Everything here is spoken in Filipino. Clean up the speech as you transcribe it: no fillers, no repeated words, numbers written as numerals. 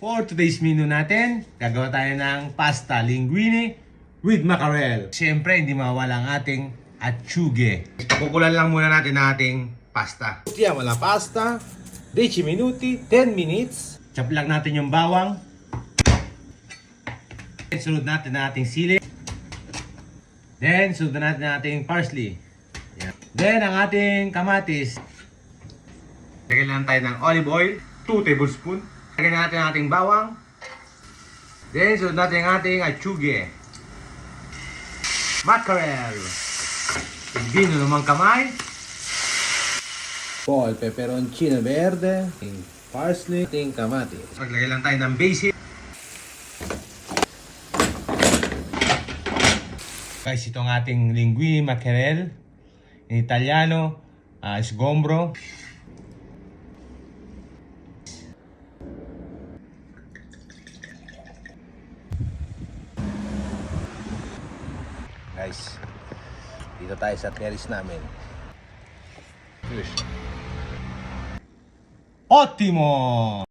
For today's menu natin, gagawa tayo ng pasta linguine with mackerel. Siyempre, hindi mawala ang ating atsuge. Kukulan lang muna natin ang ating pasta. Mettiamo la pasta, 10 minuti, 10 minutes. Chop lang natin yung bawang. Sunod natin ang ating sili. Then, sunod natin ang ating parsley. Yan. Then, ang ating kamatis. Lagyan lang tayo ng olive oil, 2 tablespoons. Lagyan natin ang ating bawang. Then, sunod natin ang ating atsuge. Mackerel. Vino naman kamay. Poi peperoncino verde, parsley, ating kamatis. Maglagay lang tayo ng basil. Guys, ito ang ating linguine mackerel. In Italiano, sgombro. Guys, dito tayo sa terrace namin. Ottimo!